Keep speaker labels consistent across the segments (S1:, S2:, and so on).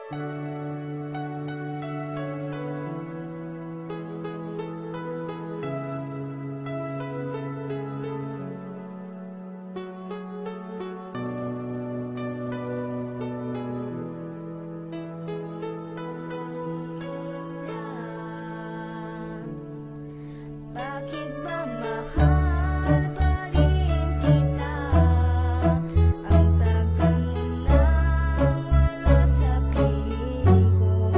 S1: Bakit ba mahal pa rin kita? Ang tagal mo nang wala sa piling ko.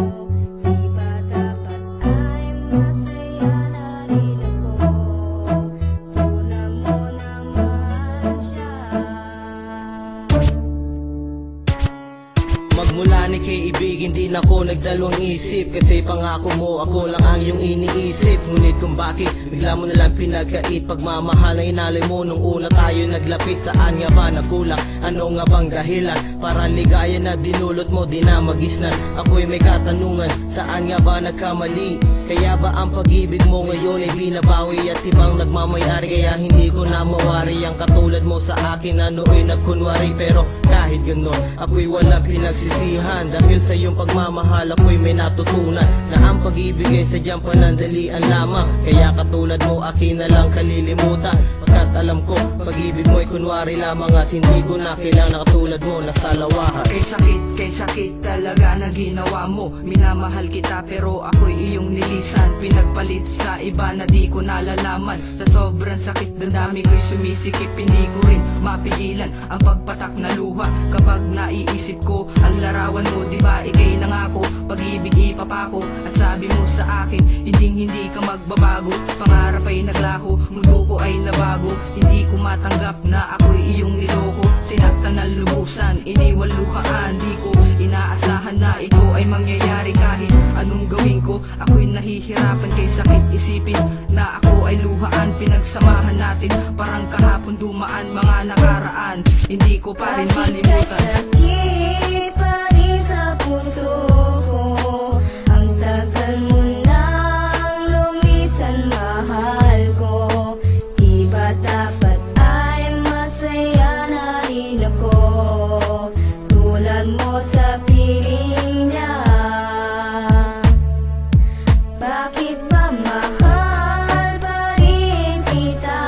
S1: Di ba dapat ay masaya na rin ako? Tulan mo naman siya.
S2: Magmula ni kaibigan di na ako nagdalawang isip, kasi pangako mo ako lang ang iyong iniisip. Ngunit kung bakit bigla mo nalang pinagkait, pagmamahal na inalay mo nung una tayo naglapit. Saan nga ba nagkulang? Ano nga bang dahilan para ligaya na dinulot mo di na magisnan? Ako'y may katanungan, saan nga ba nagkamali? Kaya ba ang pag-ibig mo ngayon ay binabawi at ibang nagmamayari? Kaya hindi ko na mawari ang katulad mo sa akin na nooy nagkunwari. Pero kahit ganon, ako'y walang pinagsisihan, dahil sa iyong pagmamahal ako'y may natutunan na ang pag-ibig ay sadyang panandalian lamang. Kaya katulad mo akin na lang kalilimutan, pagkat alam ko pag-ibig mo'y kunwari lamang at hindi ko na kailangan katulad mo na salawahan.
S3: Kay sakit talaga na ginawa mo. Minamahal kita pero ako'y iyong nilisan, pinagpalit sa iba na di ko nalalaman. Sa sobrang sakit damdamin ko'y sumisikip, hindi ko rin mapigilan ang pagpatak na luha kapag naiisip ko ang larawan mo. Diba ika'y nangako, pag-ibig ipapako, at sabi mo sa akin hindi ka magbabago. Pangarap ay naglaho, mundo ko ay nabago. Hindi ko matanggap na ako'y iyong niloko. Sinaktan ng lubusan, iniwan luhaan. Di ko inaasahan na ito ay mangyayari. Kahit anong gawin ko, ako'y nahihirapan. Kay sakit isipin na ako ay luhaan. Pinagsamahan natin parang kahapon dumaan mga nakaraan. Hindi ko pa rin malimutan.
S1: Sakit pa rin sa puso ko. Ang tagal mo nang lumisan, mahal ko. Di ba dapat ay masaya na rin ako? Tulad mo sa piling niya. Bakit ba mahal pa rin kita?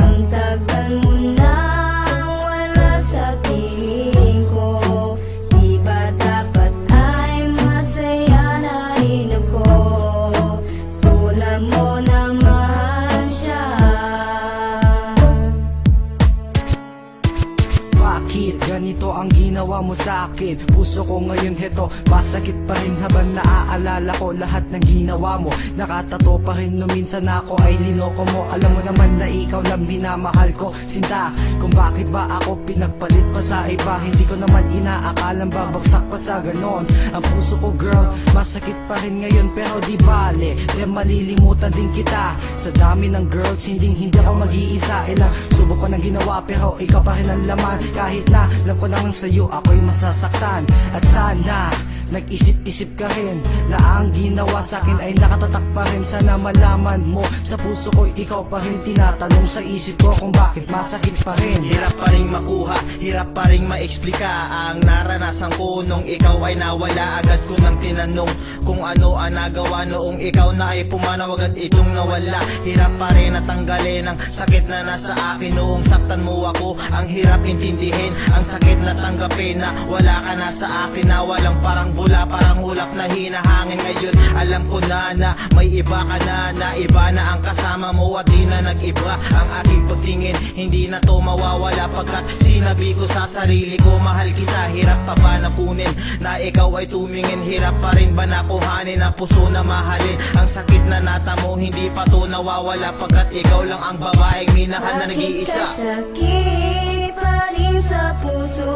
S1: Ang tagal mo nang wala sa piling ko. Di ba dapat ay masaya na rin ako? Tulad mo naman siya.
S4: Bakit ganito ang ginawa mo sa akin? Puso ko ngayon heto, masakit pa rin habang naaalala ko lahat ng ginawa mo. Nakatato pa rin no minsan ako ay linoko mo. Alam mo naman na ikaw lang minamahal ko, sinta. Kung bakit ba ako pinagpalit pa sa iba, hindi ko naman inaakalang babagsak pa sa ganon. Ang puso ko girl, masakit pa rin ngayon pero di bale, di malilimutan din kita. Sa dami ng girls, hindi ako mag-iisa. Ilang subok ko nang ginawa pero ikaw pa rin ang laman. Kahit na alam ko naman sa'yo ako'y masasaktan. At sana nag-isip-isip ka rin na ang ginawa sa'kin ay nakatatak pa rin. Sana malaman mo sa puso ko ikaw pa rin. Tinatanong sa isip ko kung bakit masakit pa rin.
S2: Hirap pa rin makuha, hirap pa rin ma-explika ang naranasan ko nung ikaw ay nawala. Agad ko nang tinanong kung ano ang nagawa noong ikaw na ay pumanaw, agad itong nawala. Hirap pa rin natanggalin ang sakit na nasa akin noong saktan mo ako. Ang hirap intindihin, ang sakit na tanggapin na wala ka na sa akin, na walang parang bula, parang ulap na hinahangin. Ngayon alam ko na may iba ka na iba na ang kasama mo at di na nag-iba ang aking pagtingin. Hindi na to mawawala pagkat sinabi ko sa sarili ko mahal kita. Hirap pa ba na kunin na ikaw ay tumingin? Hirap pa rin ba na kuhanin ang puso na mahalin? Ang sakit na natamo hindi pa to nawawala pagkat ikaw lang ang babaeng minahal na nag-iisa.
S1: Bakit ka sakit pa rin sa puso